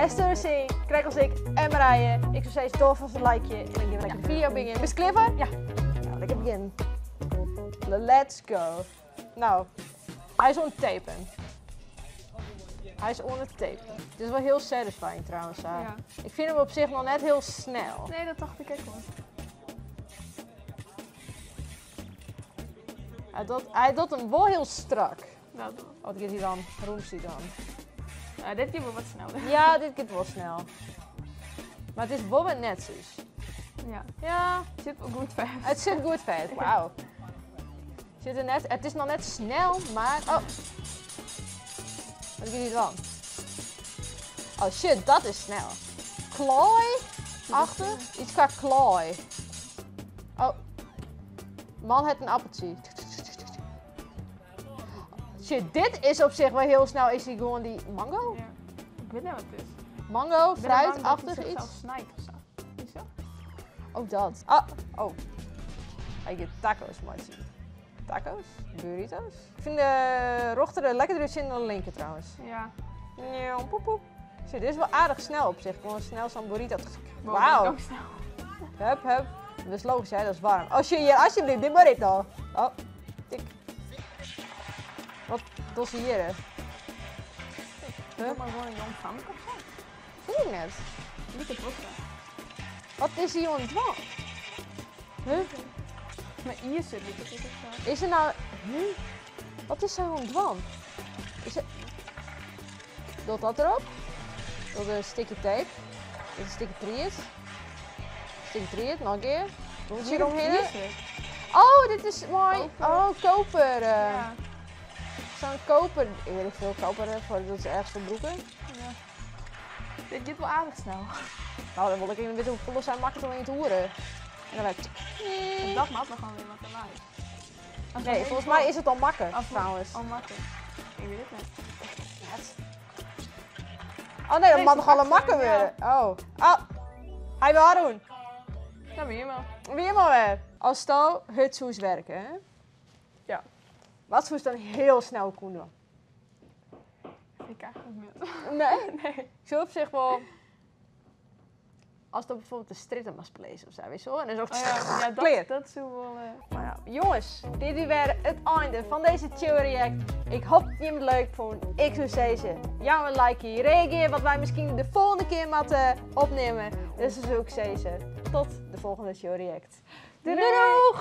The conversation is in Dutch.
Esther C, krijg als ik en Marije. Ik zou zeggen, door voor een likeje. En dan gaan we lekker de video beginnen. Bist je klaar voor? Ja. Nou, lekker beginnen. Let's go. Nou, hij is on het tapen. Hij is on het tapen. Het is wel heel satisfying trouwens. Ja. Ik vind hem op zich nog net heel snel. Nee, dat dacht ik ook wel. Hij doet hem wel heel strak. Nou, Wat gaat hij dan? Roemt hij dan? dit keer wel wat sneller. Ja, dit gaat wel snel. Maar het is wel wat netjes. Ja. Ja, Het zit wel goed vast. het zit goed vet. Wauw. Het is nog net snel, maar... Oh. Wat gaat hij dan? Oh shit, dat is snel. Klooi? Achter? Iets qua klooi. Oh. Man heeft een appeltje. Shit, dit is op zich wel heel snel. Is die gewoon die mango? Ja. Ik weet niet wat het is. Mango, Ik ben er bang dat fruitachtig hij zichzelf iets? snijdt of zo. Is dat? Ook dat. Ah, oh. Hij gaat tacos, maatje. Tacos? Burritos? Ik vind de rochteren lekkerder zin dan de linker trouwens. Ja. Ja, poep poep. Shit, dit is wel aardig snel op zich. Gewoon snel zo'n burrito. Wow. Wauw. Ook snel. Hup, hup. Dat is logisch, hè? Dat is warm. Als je hier alsjeblieft dit burrito. Oh, tik. Wat doe je hier? Doe maar gewoon een jong famke of zo. Vind ik net. Niet het rotte. Wat is hier aan het doen? Huh? Maar hier zit niet het of zo. Is er nou... Huh? Wat is er aan het doen? Is er... Doe dat erop. Doe een sticky tape. Dit is sticky treat. Sticky treat, nog een keer. Doe het hier omheen. Oh, dit is mooi. Koper. Oh, koper. Ja. Zo'n koper. Ik weet niet veel koper voor dat is ergens voor broeken. Ja. Dit gaat wel aardig snel. Nou, dan wil ik even weten hoeveel zijn makkelijk om in te hoeren. En dan werkt En dat maakt nog gewoon weer wat te laat. Nee, volgens mij is het al makker trouwens. Al makkelijk. Ik weet het niet. Oh nee, dat Nee, mag ze nog al een pakt makker hem, ja. worden. Oh. Oh. Hij wil haar doen. Dat ben je wel. Wie maar weer. Als stel het zoes werken, hè? Ja. Wat zou je dan heel snel kunnen doen? Ik eigenlijk niet. Nee? Nee. Ik zou op zich wel... Als dat bijvoorbeeld de strittenmast lezen of zo, weet je wel? En dan is ook Ja, clear. dat is wel... Maar ja, jongens, dit is weer het einde van deze chill react. Ik hoop dat je het leuk vond. Ik zou zeggen, jou een like, reageer wat wij misschien de volgende keer moeten opnemen. Dus dan zou ik zeggen, tot de volgende chill react. Doei doei!